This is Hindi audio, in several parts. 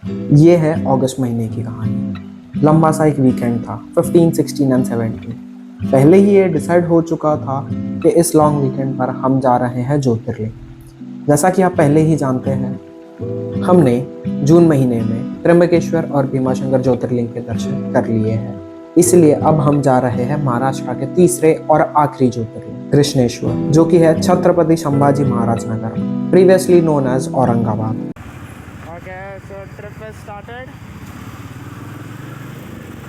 ये है अगस्त महीने की कहानी। लंबा सा एक वीकेंड था, 15, 16 एंड 17। पहले ही ये डिसाइड हो चुका था कि इस लॉन्ग वीकेंड पर हम जा रहे हैं ज्योतिर्लिंग। जैसा कि आप पहले ही जानते हैं, हमने जून महीने में त्र्यंबकेश्वर और भीमाशंकर ज्योतिर्लिंग के दर्शन कर लिए हैं। इसलिए अब हम जा रहे हैं महाराष्ट्र के तीसरे और आखिरी ज्योतिर्लिंग कृष्णेश्वर, जो कि है Chhatrapati Sambhaji Maharaj Nagar, previously known as Aurangabad. Okay, so trip is started.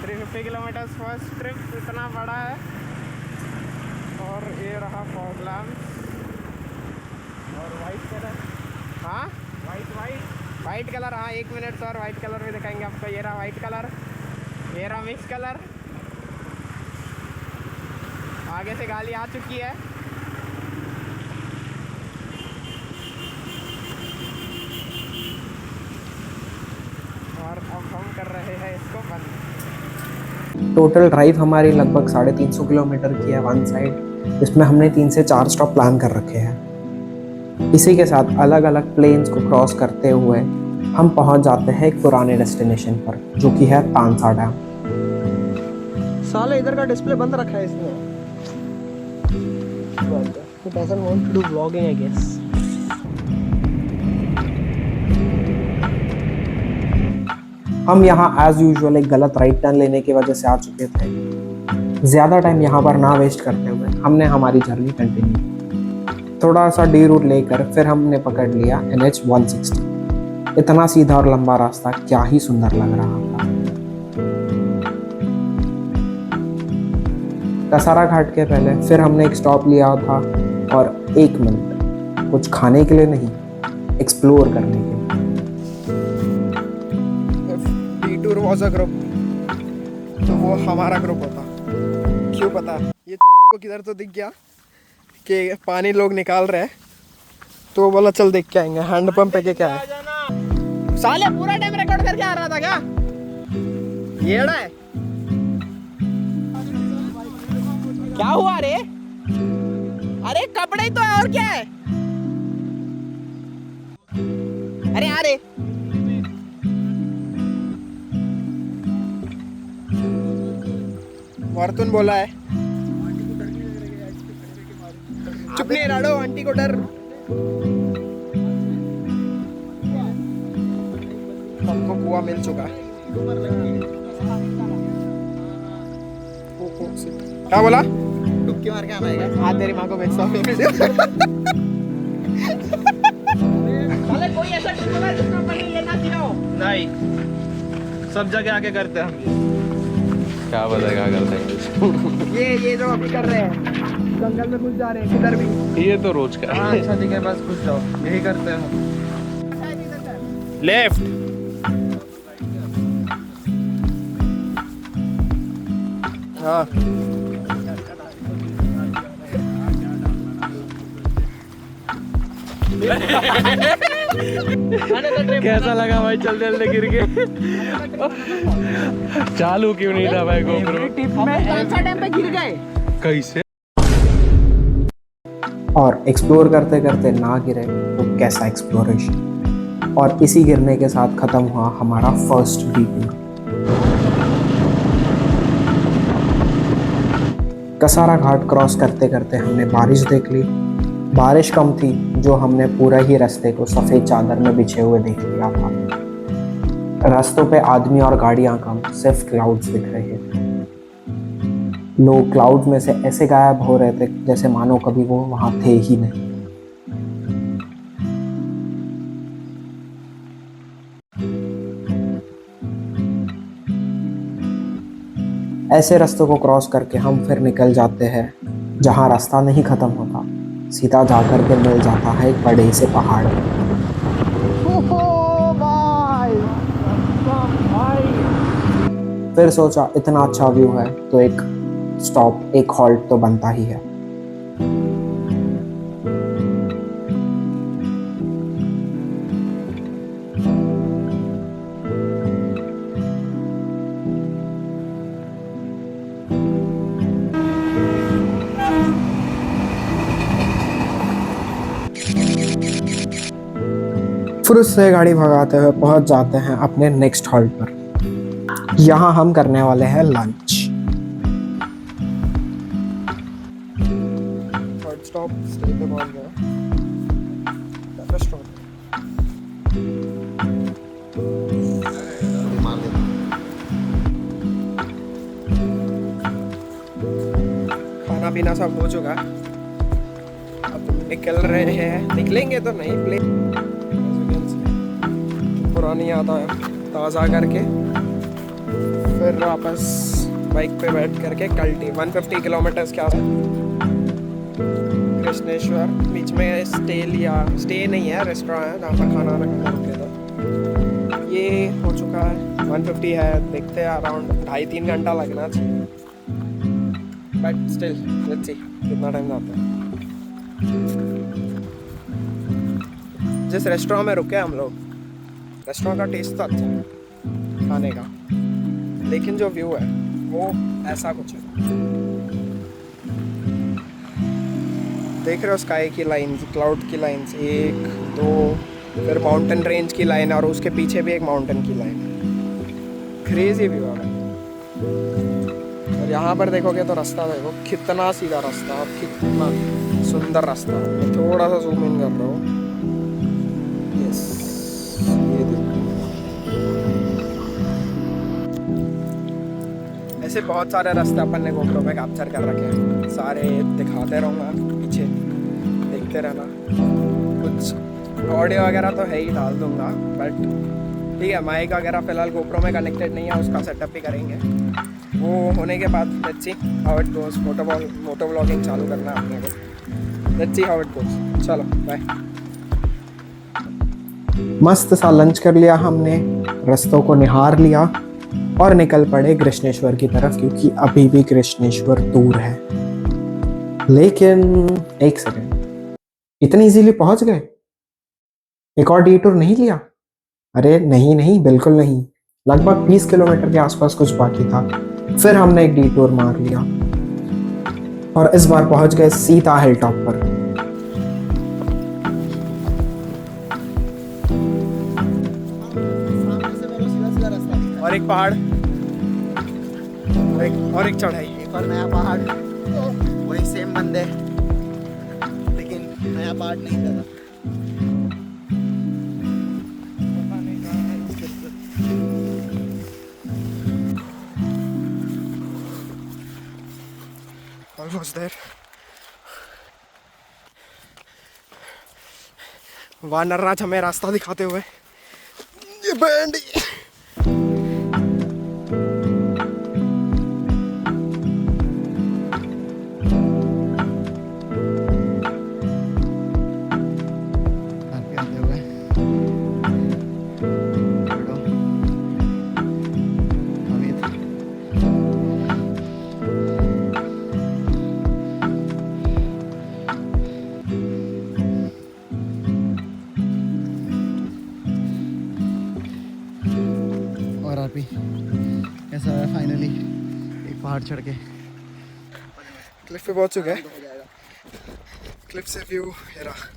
350 kilometres first trip, इतना बड़ा है। और ये रहा फॉग लैम्प्स और वाइट कलर। हाँ, वाइट कलर। हाँ, 1 मिनट सर, वाइट कलर भी दिखाएंगे आपको। ये रहा वाइट कलर, ये रहा मिक्स कलर। आगे से गाड़ी आ चुकी है। और अब हम कर रहे हैं इसको बंद। टोटल ड्राइव हमारी लगभग 350 किलोमीटर की है वन साइड। इसमें हमने 3 से 4 स्टॉप प्लान कर रखे हैं। इसी के साथ अलग अलग प्लेन्स को क्रॉस करते हुए हम पहुंच जाते हैं एक पुराने डेस्टिनेशन पर, जो कि है तानसा डैम। साले इधर का डिस्प्ले बंद रखा है इसने। It doesn't want to do vlogging, I guess. हम यहाँ एज यूजुअल एक गलत राइट टर्न लेने की वजह से आ चुके थे। ज़्यादा टाइम यहाँ पर ना वेस्ट करते हुए हमने हमारी जर्नी कंटिन्यू की। थोड़ा सा डी रूट लेकर फिर हमने पकड़ लिया NH 160। इतना सीधा और लंबा रास्ता क्या ही सुंदर लग रहा था। कसारा घाट के पहले फिर हमने एक स्टॉप लिया था, और 1 मिनट कुछ खाने के लिए नहीं, एक्सप्लोर करने के लिए। टूर वॉज अ ग्रुप, तो वो हमारा ग्रुप होता। क्यों पता? ये को किधर तो दिख गया कि पानी लोग निकाल रहे हैं, तो बोला चल देख के आएंगे हैंड पंप पे क्या है। साले पूरा टाइम रिकॉर्ड करके आ रहा था क्या? येड़ा है क्या हुआ रे? अरे कपड़े ही तो है, और क्या है? अरे अरे वर्तुन बोला है, चुप नहीं राडो, आंटी को डर। हमको कुआ मिल चुका है। क्या बोला? डुबकी मार के आना है। हाँ, तेरी माँ को भेजता हूँ वीडियो। कोई ऐसा ट्रिप होगा जिसमें पहले ये ना दिया हो? नहीं, सब जगह आके करते हैं हम। क्या पता क्या करते हैं। ये जो अभी कर रहे हैं, जंगल में घुस जा रहे हैं किधर भी। ये तो रोज का है। अच्छा ठीक है, बस घुस जाओ, यही करते हैं हम। लेफ्ट। हाँ, कैसा लगा भाई चलते चलते गिर के? चालू क्यों नहीं था भाई गोप्रो? टाइम पे गिर गए। कैसे? और एक्सप्लोर करते करते ना गिरे तो कैसा एक्सप्लोरेशन। और इसी गिरने के साथ खत्म हुआ हमारा फर्स्ट डीटूर। कसारा घाट क्रॉस करते करते हमने बारिश देख ली। बारिश कम थी, जो हमने पूरा ही रास्ते को सफेद चादर में बिछे हुए देख लिया था। रास्तों पे आदमी और गाड़ियां कम, सिर्फ क्लाउड्स दिख रहे थे। लोग क्लाउड्स में से ऐसे गायब हो रहे थे जैसे मानो कभी वो वहां थे ही नहीं। ऐसे रास्तों को क्रॉस करके हम फिर निकल जाते हैं जहां रास्ता नहीं खत्म होता, सीधा जाकर के मिल जाता है एक बड़े से पहाड़। फिर सोचा इतना अच्छा व्यू है तो एक स्टॉप, एक हॉल्ट तो बनता ही है। फुर्र से गाड़ी भगाते हुए पहुंच जाते हैं अपने नेक्स्ट हॉल्ट पर। यहाँ हम करने वाले हैं लंच। थर्ड स्टॉप स्टे पे पहुंच गया। रेस्टोरेंट खाना पीना सब हो चुका है। अब निकल रहे हैं, निकलेंगे तो नहीं प्लेन पुरानी याद आया ताज़ा करके फिर वापस बाइक पे बैठ करके कल्टी 150 किलोमीटर्स के आस कृष्णेश्वर। बीच में स्टे लिया, स्टे नहीं है, रेस्टोरेंट है जहाँ पर खाना खाने रुके थे। ये हो चुका है 150 है, देखते हैं अराउंड 2.5-3 घंटा लगना चाहिए, बट स्टिल लेट्स सी कितना टाइम जाता है। जिस रेस्टोरेंट में रुके हम लोग, रेस्टोरेंट का टेस्ट तो अच्छा है खाने का, लेकिन जो व्यू है वो ऐसा कुछ है। देख रहे हो स्काई की लाइंस, क्लाउड की लाइंस, 1 2, फिर माउंटेन रेंज की लाइन और उसके पीछे भी एक माउंटेन की लाइन है। क्रेजी व्यू है। और यहाँ पर देखोगे तो रास्ता देखो कितना सीधा रास्ता और कितना सुंदर रास्ता है। मैं थोड़ा सा जूम इन कर रहा हूँ। यस, ये देखो। ऐसे बहुत सारे रास्ते अपन ने GoPro में कैप्चर कर रखे हैं, सारे दिखाते रहूँगा, पीछे देखते रहना। कुछ ऑडियो वगैरह तो है ही, डाल दूँगा, बट ठीक है माइक वगैरह फ़िलहाल GoPro में कनेक्टेड नहीं है, उसका सेटअप भी करेंगे। वो होने के बाद let's see how it goes. Moto vlogging चालू करना है अपने को, let's see how it goes. चलो बाय। मस्त सा लंच कर लिया हमने, रास्तों को निहार लिया और निकल पड़े कृष्णेश्वर की तरफ, क्योंकि अभी भी कृष्णेश्वर दूर है। लेकिन एक सेकंड, इतनी इजीली पहुंच गए? एक और डिटूर नहीं लिया? अरे नहीं नहीं, बिल्कुल नहीं। लगभग 20 किलोमीटर के आसपास कुछ बाकी था, फिर हमने एक डिटूर मार लिया और इस बार पहुंच गए सीधा हिल टॉप पर। और एक पहाड़ और एक चढ़ाई, एक और नया पहाड़, वही सेम बंदे लेकिन नया पहाड़ नहीं ज़्यादा। Almost there. वानर राज हमें रास्ता दिखाते हुए, ये बैंड और आरपी कैसा है? फाइनली एक पहाड़ चढ़ के क्लिफ पे पहुंच चुके हैं। क्लिफ से व्यू ये रहा।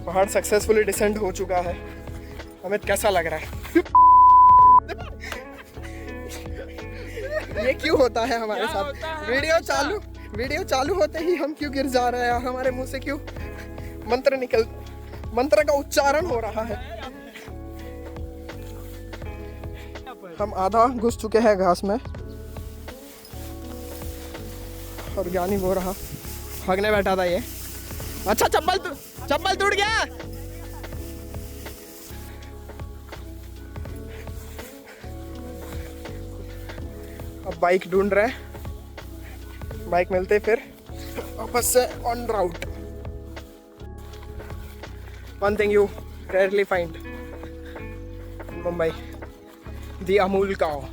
पहाड़ सक्सेसफुली डिसेंड हो चुका है। अमित कैसा लग रहा है? ये क्यों होता है हमारे साथ? वीडियो चालू होते ही हम क्यों गिर जा रहे हैं और हमारे मुंह से क्यों मंत्र का उच्चारण हो रहा है? हम आधा घुस चुके हैं घास में और ज्ञानी हो रहा भागने बैठा था ये। अच्छा चप्पल टूट गया। अब बाइक ढूंढ रहे हैं, बाइक मिलते फिर वापस से on route. one thing you rarely find in Mumbai, the Amul cow.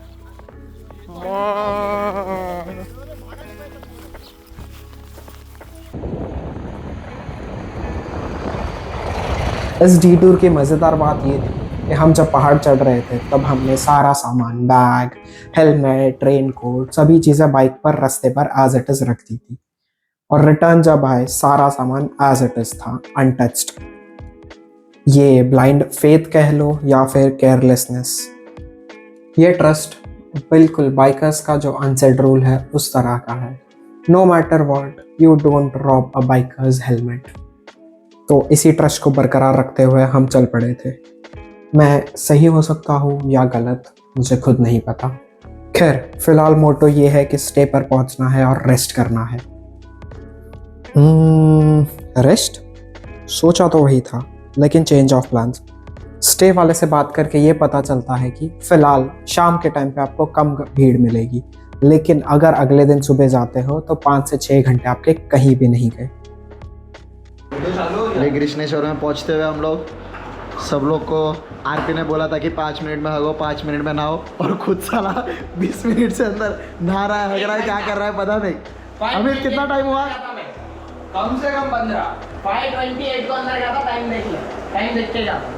इस डीटूर की मज़ेदार बात ये थी कि हम जब पहाड़ चढ़ रहे थे तब हमने सारा सामान, बैग, हेलमेट, रेन कोट, सभी चीज़ें बाइक पर रास्ते पर एज इट इज़ रख दी थी, और रिटर्न जब आए सारा सामान एज इट इज़ था, अनटच्ड। ये ब्लाइंड फेथ कह लो या फिर केयरलेसनेस। ये ट्रस्ट बिल्कुल बाइकर्स का जो अनसेड रूल है उस तरह का है, no matter what you don't rob a biker's helmet. तो इसी ट्रस्ट को बरकरार रखते हुए हम चल पड़े थे। मैं सही हो सकता हूँ या गलत, मुझे खुद नहीं पता। खैर, फिलहाल मोटो ये है कि स्टे पर पहुँचना है और रेस्ट करना है। रेस्ट सोचा तो वही था, लेकिन चेंज ऑफ प्लान्स। स्टे वाले से बात करके ये पता चलता है कि फ़िलहाल शाम के टाइम पे आपको कम भीड़ मिलेगी, लेकिन अगर अगले दिन सुबह जाते हो तो 5 से 6 घंटे आपके कहीं भी नहीं गए। अरे कृष्णेश्वर में पहुंचते हुए हम लोग सब लोग को आरपी ने बोला था कि 5 मिनट में हगो, 5 मिनट में नहाओ, और खुद साला 20 मिनट से अंदर नहा रहा है, हग रहा है, क्या कर रहा है पता नहीं। अमित कितना टाइम हुआ? कम से कम 15। 5:28 को अंदर गया था, टाइम देख ले, टाइम देख के जाता।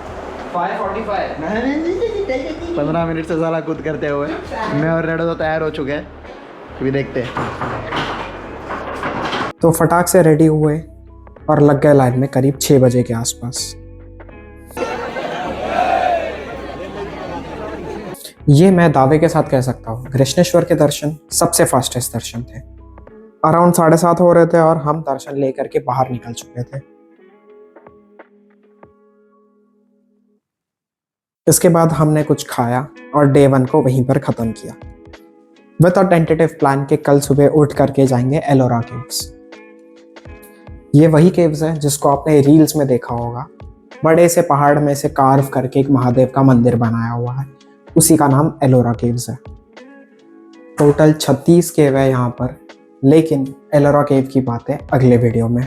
5:45। 15 मिनट से साला खुद करते हुए मैं और रेडो तो तैयार हो चुके हैं, अभी देखते हैं। तो फटाक से रेडी हुए और लग गए लाइन में करीब 6 बजे के आसपास। ये मैं दावे के साथ कह सकता हूँ, कृष्णेश्वर के दर्शन सबसे फास्टेस्ट दर्शन थे। अराउंड 7:30 हो रहे थे और हम दर्शन लेकर के बाहर निकल चुके थे। इसके बाद हमने कुछ खाया और डे 1 को वहीं पर ख़त्म किया विद अ टेंटेटिव प्लान के कल सुबह उठ करके जाएंगे एलोरा केव्स। ये वही केव्स है जिसको आपने रील्स में देखा होगा, बड़े से पहाड़ में से कार्व करके एक महादेव का मंदिर बनाया हुआ है, उसी का नाम एलोरा केव्स है। टोटल 36 केव है यहाँ पर, लेकिन एलोरा केव की बातें अगले वीडियो में।